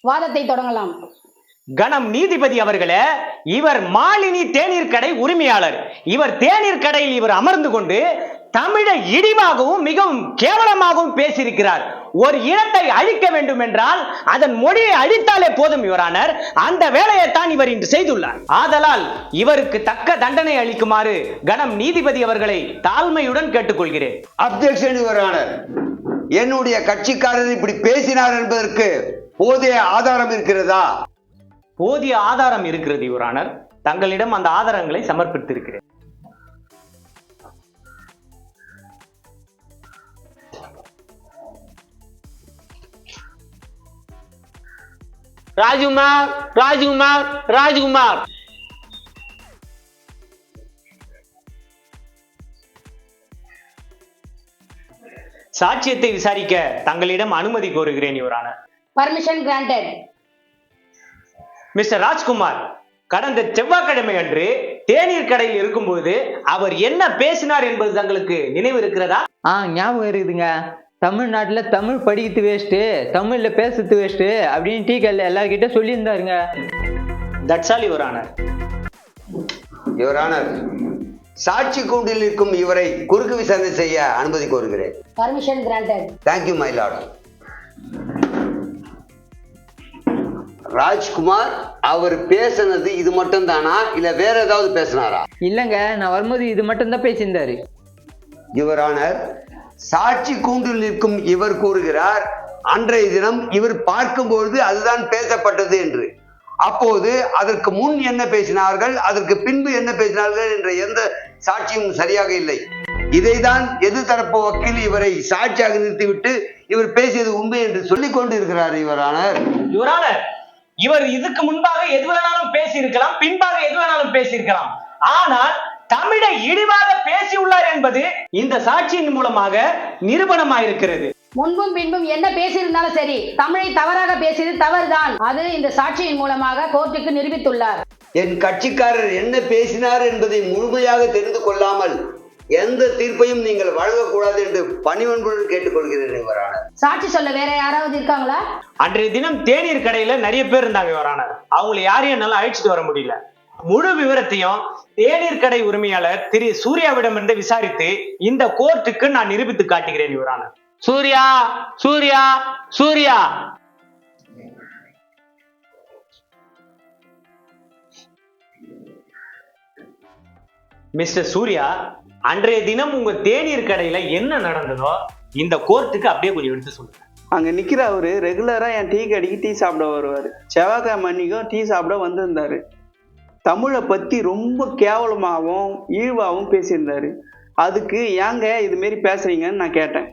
வாதத்தை தொடங்கலாம். கணம் நீதிபதி அவர்களே, இவர் மாலினி தேநீர் கடை உரிமையாளர். இவர் தேநீர் கடையில் இவர் அமர்ந்து கொண்டு தமிழை இழிவாகவும் மிகவும் கேவலமாகவும் பேசியிருக்கிறார். ஒரு இனத்தை அழிக்க வேண்டும் என்றால் அதன் மொழியை அழித்தாலே போதும் யுவரானர். அந்த வேலையை தான் இவர் இன்று செய்துள்ளார். ஆதலால் இவருக்கு தக்க தண்டனை அளிக்குமாறு கணம் நீதிபதி அவர்களை தாழ்மையுடன் கேட்டுக்கொள்கிறேன். Objection Your Honour. என்னுடைய கட்சிக்காரர் இப்படி பேசினார் என்பதற்கு போதிய ஆதாரம் இருக்கிறதா? போதிய ஆதாரம் இருக்கிறது யுவரானர். தங்களிடம் அந்த ஆதாரங்களை சமர்ப்பித்திருக்கிறேன். ராஜ்குமார், ராஜ்குமார், ராஜ்குமார். சாட்சியத்தை விசாரிக்க தங்களிடம் அனுமதி கோருகிறேன் Your Honour. Permission granted. Mister Rajkumar, கடந்த செவ்வாய்க்கிழமை அன்று தேநீர் கடையில் இருக்கும்போது அவர் என்ன பேசினார் என்பது தங்களுக்கு நினைவு இருக்கிறதா? ஞாபகம் இருக்குதுங்க. தமிழ்நாட்டுல தமிழ் படிக்கிறது வேஸ்ட்டு, தமிழ்ல பேசுறது வேஸ்ட்டு அப்படின்னு டீ கல்ல எல்லார்கிட்ட சொல்லியிருந்தாருங்க. That's all your honour. யுவரானர், சாட்சி கூண்டில் இருக்கும் இவரை குறுக்கு விசாரணை செய்ய அனுமதி கோருகிறேன். Permission granted. Thank you my lord. Rajkumar, அவர் பேசினது இது மட்டும் தானா இல்ல வேற ஏதாவது பேசினாரா? இல்லங்க, நான் வரும்போது இது மட்டும் தான் பேசியிருந்தாரு. யுவரானர், சாட்சி கூண்டில் நிற்கும் இவர் கூறுகிறார் அன்றைய தினம் இவர் பார்க்கும்பொழுது அதுதான் பேசப்பட்டது என்று. அப்போது அதற்கு முன் என்ன பேசினார்கள், அதற்கு பின்பு என்ன பேசினார்கள் என்ற எந்த சாட்சியும் சரியாக இல்லை. இதைதான் எதிர்த்தரப்பு வக்கீல் இவரை சாட்சியாக நிறுத்திவிட்டு இவர் பேசியது உண்மை என்று சொல்லிக் கொண்டு இருக்கிறார். யுவரானர், இவர் இதுக்கு முன்பாக எது வேணாலும் பேசியிருக்கலாம், பின்பாக எது வேணாலும் பேசியிருக்கலாம். ஆனால் தமிழை இழிவாக பேசியுள்ளார் என்பது இந்த சாட்சியின் மூலமாக நிரூபணமாயிருக்கிறது. முன்பும் பின்பும் என்ன பேசியிருந்தாலும் சரி, தமிழை தவறாக பேசியது தவறுதான். அது இந்த சாட்சியின் மூலமாக கோர்ட்டுக்கு நிரூபித்துள்ளார். என் கட்சிக்காரர் என்ன பேசினார் என்பதை முழுமையாக தெரிந்து கொள்ளாமல் எந்த தீர்ப்பையும் நீங்கள் வழங்கக்கூடாது என்று பணிவன்புடன் கேட்டுக்கொள்கிறேன். யுவரானர், சாட்சி சொல்ல வேற யாராவது இருக்காங்களா? அன்றைய தினம் தேநீர் கடையில நிறைய பேர் இருந்தாங்க யுவரானர். அவங்களை யாரையும் என்னால அழைச்சிட்டு வர முடியல. முழு விவரத்தையும் தேநீர் கடை உரிமையாளர் திரு சூர்யாவிடமிருந்து விசாரித்து இந்த கோர்ட்டுக்கு நான் நிரூபித்து காட்டுகிறேன் யுவரானர். சூர்யா, சூர்யா, சூர்யா. மிஸ்டர் சூர்யா, அன்றைய தினம் உங்க தேநீர் கடையில என்ன நடந்ததோ இந்த கோர்ட்டுக்கு அப்படியே கொஞ்சம் எடுத்து சொல்லுங்க. அங்க நிக்கிற அவரு ரெகுலரா என் டீ கடைக்கு டீ சாப்பிட வருவாரு. செவ்வாய்க்கிழமை அன்னைக்கும் டீ சாப்பிட வந்திருந்தாரு. தமிழை பத்தி ரொம்ப கேவலமாகவும் ஈழ்வாகவும் பேசியிருந்தாரு. அதுக்கு ஏங்க இது மாரி பேசுறீங்கன்னு நான் கேட்டேன்.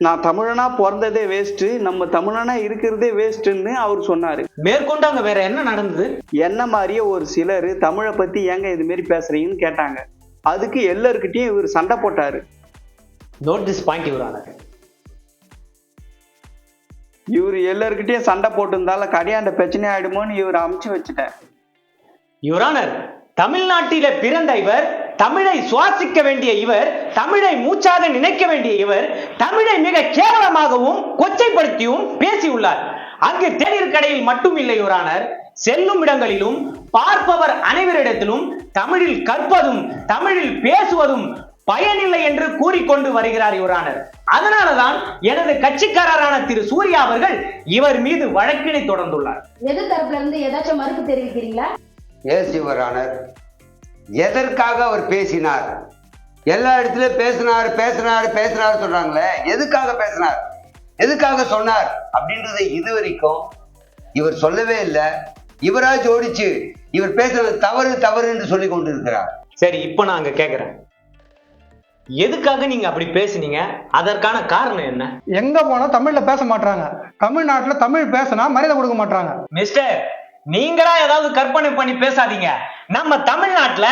நான் தமிழனா பிறந்ததே வேஸ்ட்டு, நம்ம தமிழனா இருக்கிறதே வேஸ்ட்டுன்னு அவர் சொன்னாரு. மேற்கொண்டு அங்க வேற என்ன நடந்தது? என்ன மாதிரியே ஒரு சிலர் தமிழை பத்தி ஏங்க இது மாரி பேசுறீங்கன்னு கேட்டாங்க. அதுக்கு எல்லாருக்கிட்டையும் இவர் சண்டை போட்டாரு. Note this point your honour. இவர் எல்லாருக்கிட்டையும் சண்டை போட்டிருந்தால கடையாண்ட பிரச்சனை ஆயிடுமோன்னு இவர் அமைச்சு வச்சுட்டேன். யுவரானர், தமிழ்நாட்டில பிறந்த இவர், தமிழை சுவாசிக்க வேண்டிய இவர், தமிழை மூச்சாக நினைக்க வேண்டிய இவர் தமிழை மிக கேவலமாகவும் கொச்சைப்படுத்தியும் பேசியுள்ளார். அங்கு தேநீர் கடையில் மட்டும் இல்லை யுவரானர், செல்லும் இடங்களிலும் பார்ப்பவர் அனைவரிடத்திலும் தமிழில் கற்பதும் தமிழில் பேசுவதும் பயனில்லை என்று கூறிக்கொண்டு வருகிறார் யுவரானர். அதனாலதான் எனது கட்சிக்காரரான திரு சூர்யா அவர்கள் இவர் மீது வழக்கினை தொடர்ந்துள்ளார். எது தரப்புல இருந்து ஏதாச்சும் மறுப்பு தெரிவிக்கிறீங்களா? S Your Honour. எதற்காக அவர் பேசினார்? எல்லா இடத்துலயும் பேசினார் பேசினார் பேசினார் சொல்றாங்களே, எதுக்காக பேசினார், எதுக்காக சொன்னார் அப்படின்றத இதுவரைக்கும் இவர் சொல்லவே இல்லை. இவரா ஜோடிச்சு இவர் பேசுறது தவறு தவறு என்று சொல்லி கொண்டு இருக்கிறார். சரி, இப்ப நான் அங்க கேக்குறேன், எதுக்காக நீங்க அப்படி பேசுனீங்க? அதற்கான காரணம் என்ன? எங்க போனா தமிழ்ல பேச மாட்டாங்க, தமிழ்நாட்டுல தமிழ் பேசினா மரியாதை கொடுக்க மாட்டாங்க. மிஸ்டர், நீங்களா ஏதாவது கற்பனை பண்ணி பேசாதீங்க. நம்ம தமிழ்நாட்டுல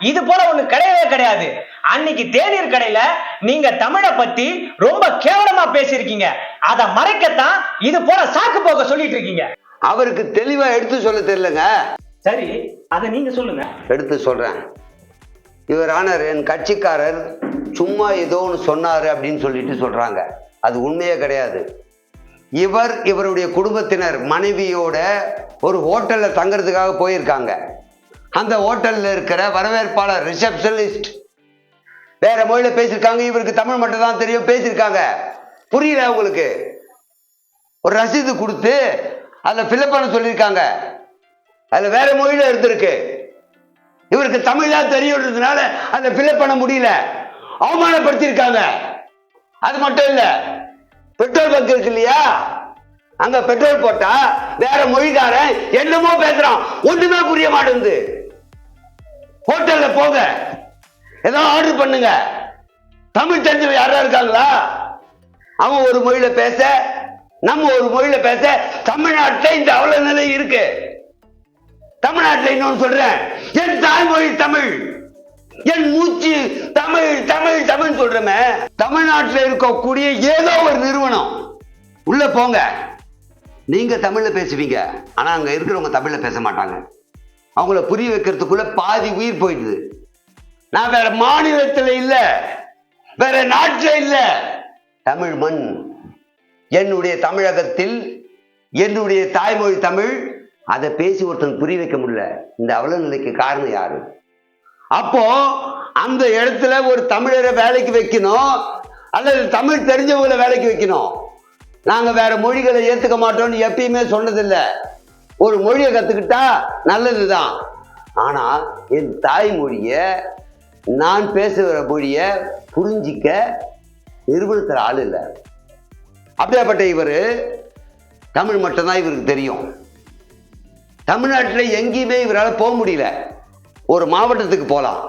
இது போல ஒண்ணு கிடையவே கிடையாது. அன்னைக்கு தேநீர் கடையில நீங்க தமிழை பத்தி ரொம்ப கேவலமா பேசியிருக்கீங்க. அதை மறைக்கத்தான் இது போல சாக்கு போக்க சொல்லிட்டு இருக்கீங்க. அவருக்கு தெளிவா எடுத்து சொல்ல தெரியலங்க. சரி, அதை நீங்க சொல்லுங்க. எடுத்து சொல்றேன். இவர் ஆனர், என் கட்சிக்காரர் சும்மா ஏதோ ஒன்று சொன்னாரு அப்படின்னு சொல்லிட்டு சொல்றாங்க. அது உண்மையே கிடையாது. இவருடைய குடும்பத்தினர் மனைவியோட ஒரு ஹோட்டல்ல தங்கறதுக்காக போயிருக்காங்க. அந்த ஹோட்டல்ல இருக்கிற வரவேற்பாளர் ரிசப்ஷனிஸ்ட் வேற மொழியில பேசியிருக்காங்க. இவருக்கு தமிழ் மட்டும் தான் தெரியும், பேசியிருக்காங்க. புரியல உங்களுக்கு. ஒரு ரசீது கொடுத்து அதுல ஃபில்அப் பண்ண சொல்லியிருக்காங்க. அதுல வேற மொழியில இருந்திருக்கு. இவருக்கு தமிழா தெரியுன்றதுனால அதை ஃபில்அப் பண்ண முடியல, அவமானப்படுத்தியிருக்காங்க. அது மட்டும் இல்ல, பெட்ரோல் பங்க் இருக்கு இல்லையா, அங்க பெட்ரோல் போட்டா வேற மொழிக்காரன் என்னமோ பேசுறான், ஒண்ணுமே புரிய மாட்டேங்குது. ஹோட்டல்ல போங்க, ஏதோ ஆர்டர் பண்ணுங்க, தமிழ் தெரிஞ்சவங்க யாரா இருக்காங்களா? அவன் ஒரு மொழியில பேச, நம்ம ஒரு மொழியில பேச, தமிழ்நாட்டில் இந்த அவல நிலை இருக்கு. தமிழ்நாட்டில் இன்னொன்னு சொல்றேன், என் தாய்மொழி தமிழ், என் மூச்சு தமிழ் தமிழ் தமிழ் சொல்றமே. தமிழ்நாட்டில் இருக்கக்கூடிய ஏதோ ஒரு நிறுவனம் உள்ள போங்க, நீங்க தமிழ்ல பேசுவீங்க, ஆனா அங்க இருக்கிறவங்க தமிழ்ல பேச மாட்டாங்க. அவங்கள புரிய வைக்கிறதுக்குள்ள பாதி உயிர் போயிடுது. நான் வேற மாநிலத்தில் இல்ல, வேற நாட்டில் இல்ல, தமிழ் மண், என்னுடைய தமிழகத்தில் என்னுடைய தாய்மொழி தமிழ். அதை பேசி ஒருத்தன் புரிய வைக்க முடியல. இந்த அவல நிலைக்கு காரணம் யாரு? அப்போ அந்த இடத்துல ஒரு தமிழரை வேலைக்கு வைக்கணும், அல்லது தமிழ் தெரிஞ்சவங்களை வேலைக்கு வைக்கணும். நாங்க வேற மொழிகளை ஏத்துக்க மாட்டோம்னு எப்பயுமே சொன்னதில்லை. ஒரு மொழியை கத்துக்கிட்டா நல்லதுதான். ஆனா என் தாய்மொழிய, நான் பேசுகிற மொழிய புரிஞ்சிக்க நிறுவனத்தில் ஆள் இல்லை. அப்படியாப்பட்ட இவரு தமிழ் மட்டும்தான் இவருக்கு தெரியும். தமிழ்நாட்டில் எங்கேயுமே இவரால் போக முடியல. ஒரு மாவட்டத்துக்கு போகலாம்,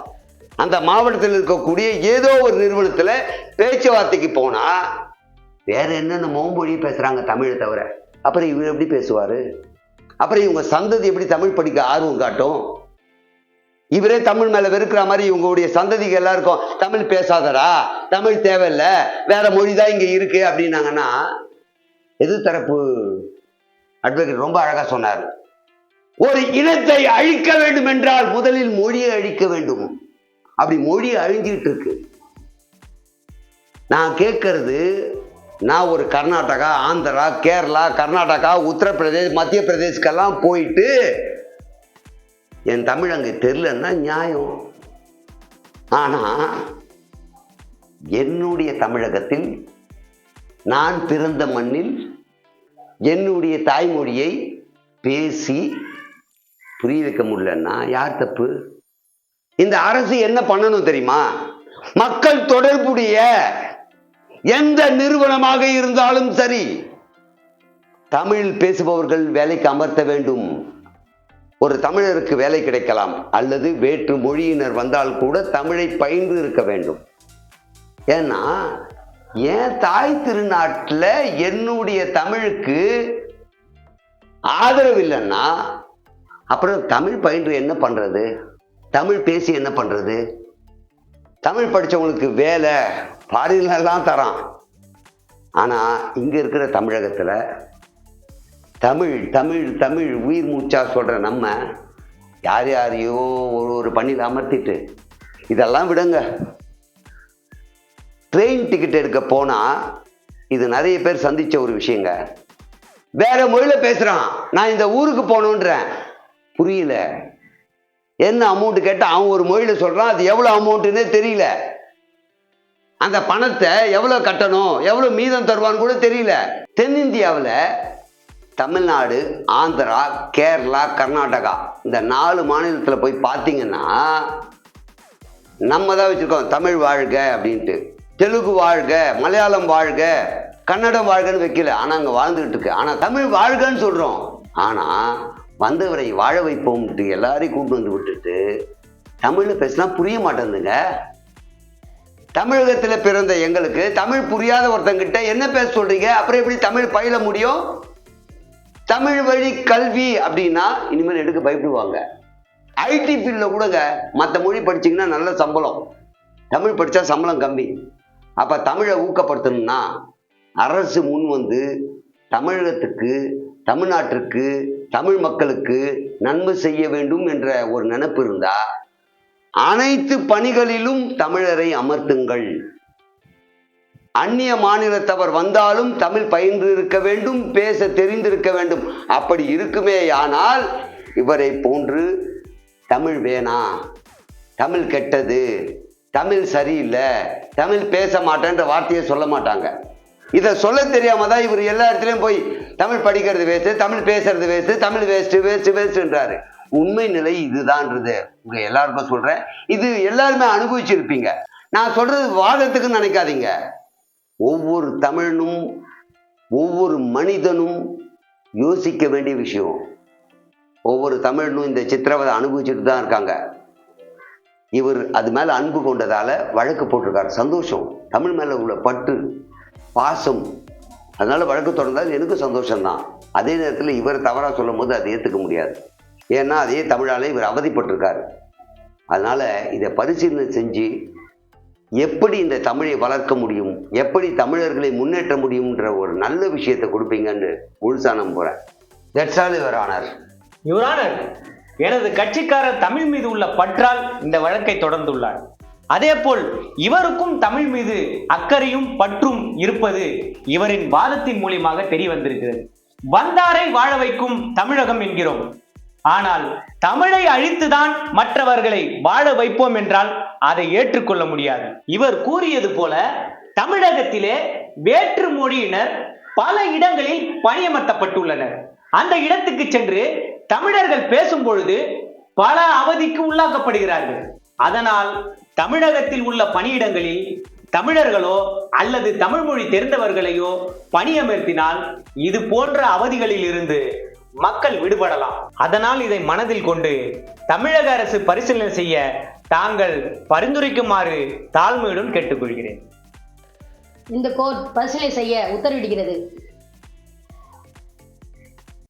அந்த மாவட்டத்தில் இருக்கக்கூடிய ஏதோ ஒரு நிறுவனத்தில் பேச்சுவார்த்தைக்கு போனா வேற என்னென்ன மொழி பேசுறாங்க தமிழை தவிர. அப்புறம் இவர் எப்படி பேசுவாரு? அப்புறம் இவங்க சந்ததி எப்படி தமிழ் படிக்க ஆர்வம் காட்டும்? இவரே தமிழ் மேல வெறுக்கிற மாதிரி இவங்களுடைய சந்ததிகள் எல்லாருக்கும் தமிழ் பேசாதடா, தமிழ் தேவையில்லை, வேற மொழி தான் இங்க இருக்கு அப்படின்னாங்கன்னா, எதிர்த்தரப்பு அட்வொகேட் ரொம்ப அழகா சொன்னார். ஒரு இனத்தை அழிக்க வேண்டும் என்றால் முதலில் மொழியை அழிக்க வேண்டும். அப்படி மொழி அழிஞ்சிட்டு இருக்கு. நான் கேட்கறது, நான் ஒரு கர்நாடகா, ஆந்திரா, கேரளா, கர்நாடகா, உத்தரப்பிரதேஷ், மத்திய பிரதேஷ்கெல்லாம் போயிட்டு என் தமிழ் அங்கே தெரியலன்னா நியாயம். ஆனா என்னுடைய தமிழகத்தில், நான் பிறந்த மண்ணில் என்னுடைய தாய்மொழியை பேசி புரிய வைக்க முடியலன்னா யார் தப்பு? இந்த அரசு என்ன பண்ணணும் தெரியுமா? மக்கள் தொடர்புடைய எந்த நிறுவனமாக இருந்தாலும் சரி, தமிழ் பேசுபவர்கள் வேலைக்கு அமர்த்த வேண்டும். ஒரு தமிழருக்கு வேலை கிடைக்கலாம், அல்லது வேற்று மொழியினர் வந்தால் கூட தமிழை பயின்று இருக்க வேண்டும். ஏன்னா என் தாய் திருநாட்டில் என்னுடைய தமிழுக்கு ஆதரவு இல்லைன்னா அப்புறம் தமிழ் பயின்று என்ன பண்றது? தமிழ் பேசி என்ன பண்றது? தமிழ் படித்தவங்களுக்கு வேலை ஃபாரின்லாம் தரான். ஆனா இங்க இருக்கிற தமிழகத்துல தமிழ் தமிழ் தமிழ் உயிர் மூச்சா சொல்ற நம்ம யார் யாரையோ ஒரு பண்ணியில் அமர்த்திட்டு, இதெல்லாம் விடுங்க. ட்ரெயின் டிக்கெட் எடுக்க போனா இது நிறைய பேர் சந்திச்ச ஒரு விஷயங்க. வேற மொழியில பேசுறான், நான் இந்த ஊருக்கு போகணுன்றேன், புரியல. என்ன அமௌண்ட் கேட்டா அவன் ஒரு மொழியில சொல்றான், அது எவ்வளவு அமௌண்ட்னே தெரியல. அந்த பணத்தை எவ்வளவு கட்டணும், எவ்வளவு மீதம் தருவான்னு கூட தெரியல. தென்னிந்தியாவில் தமிழ்நாடு, ஆந்திரா, கேரளா, கர்நாடகா இந்த 4 மாநிலத்தில் போய் பார்த்தீங்கன்னா நம்ம தான் வச்சிருக்கோம் தமிழ் வாழ்க அப்படின்ட்டு. தெலுங்கு வாழ்க, மலையாளம் வாழ்க, கன்னடம் வாழ்கன்னு வைக்கல, ஆனால் அங்கே வாழ்ந்துகிட்டு இருக்கு. ஆனால் தமிழ் வாழ்கன்னு சொல்கிறோம். ஆனால் வந்தவரை வாழ வைப்போம்ட்டு எல்லாரையும் கூப்பிட்டு வந்து விட்டுட்டு தமிழில் பேசினா புரிய மாட்டேங்குதுங்க. தமிழகத்தில் பிறந்த எங்களுக்கு தமிழ் புரியாத ஒருத்தங்கிட்ட என்ன பேச சொல்றீங்க? அப்புறம் எப்படி தமிழ் பயில முடியும்? தமிழ் வழி கல்வி அப்படின்னா இனிமேல் எடுக்க பயப்படுவாங்க. ஐடி ஃபீல்டில் கூடங்க மற்ற மொழி படிச்சிங்கன்னா நல்ல சம்பளம், தமிழ் படித்தா சம்பளம் கம்மி. அப்போ தமிழை ஊக்கப்படுத்தணும்னா அரசு முன் வந்து தமிழகத்துக்கு, தமிழ்நாட்டிற்கு, தமிழ் மக்களுக்கு நன்மை செய்ய வேண்டும் என்ற ஒரு நினைப்பு இருந்தா அனைத்து பணிகளிலும் தமிழரை அமர்த்துங்கள். அந்நிய மாநிலத்தவர் வந்தாலும் தமிழ் பயின்று இருக்க வேண்டும், பேச தெரிந்திருக்க வேண்டும். அப்படி இருக்குமேயானால் இவரை போன்று தமிழ் வேணாம், தமிழ் கெட்டது, தமிழ் சரியில்லை, தமிழ் பேச மாட்டேன்ற வார்த்தையை சொல்ல மாட்டாங்க. இதை சொல்ல தெரியாம தான் இவர் எல்லா இடத்துலையும் போய் தமிழ் படிக்கிறது வேஸ்ட்டு, தமிழ் பேசுறது வேஸ்ட்டு, தமிழ் வேஸ்ட்டு வேஸ்ட்டு வேஸ்ட்டுன்றாரு. உண்மை நிலை இதுதான்றது உங்க எல்லாருக்கும் சொல்றேன். இது எல்லாருமே அனுபவிச்சிருப்பீங்க. நான் சொல்றது வாதத்துக்கு நினைக்காதீங்க. ஒவ்வொரு தமிழனும் ஒவ்வொரு மனிதனும் யோசிக்க வேண்டிய விஷயம். ஒவ்வொரு தமிழனும் இந்த சித்திரவதை அனுபவிச்சுட்டு தான் இருக்காங்க. இவர் அது மேல அன்பு கொண்டதால வழக்கு போட்டிருக்காரு. சந்தோஷம், தமிழ் மேல உள்ள பற்று பாசம், அதனால வழக்கு தொடர்ந்தால் எனக்கு சந்தோஷம்தான். அதே நேரத்தில் இவர் தவறாக சொல்லும் போது அதை ஏற்றுக்க முடியாது. ஏன்னா அதே தமிழாலே இவர் அவதிப்பட்டிருக்காரு. அதனால இதை பரிசீலனை செஞ்சு எப்படி இந்த தமிழை வளர்க்க முடியும், எப்படி தமிழர்களை முன்னேற்ற முடியும்ன்ற ஒரு நல்ல விஷயத்தை கொடுப்பீங்கன்னு முழுசா நம்புறேன். That's all your honour. Your honour, எனது கட்சிக்காரர் தமிழ் மீது உள்ள பற்றால் இந்த வழக்கை தொடர்ந்துள்ளார். அதேபோல் இவருக்கும் தமிழ் மீது அக்கறையும் பற்றும் இருப்பது இவரின் வாதத்தின் மூலியமாக தெரிய வந்திருக்கிறது. வந்தாரை வாழ வைக்கும் தமிழகம் என்கிறோம், ஆனால் தமிழை அழித்துதான் மற்றவர்களை வாழ வைப்போம் என்றால் அதை ஏற்றுக்கொள்ள முடியாது. இவர் கூறியது போல தமிழகத்திலே வேற்று மொழியினர் பல இடங்களில் பணியமர்த்தப்பட்டுள்ளனர். அந்த இடத்துக்கு சென்று தமிழர்கள் பேசும் பொழுது பல அவதிக்கு உள்ளாக்கப்படுகிறார்கள். அதனால் தமிழகத்தில் உள்ள பணியிடங்களில் தமிழர்களோ அல்லது தமிழ் மொழி தெரிந்தவர்களையோ பணியமர்த்தினால் இது போன்ற அவதிகளில் இருந்து மக்கள் விடுபடலாம். அதனால் இதை மனதில் கொண்டு தமிழக அரசு பரிசீலனை செய்ய தாங்கள் பரிந்துரைக்குமாறு தாழ்மையுடன் கேட்டுக்கொள்கிறேன். இந்த கோர்ட் பரிசீலனை செய்ய உத்தரவிடுகிறது.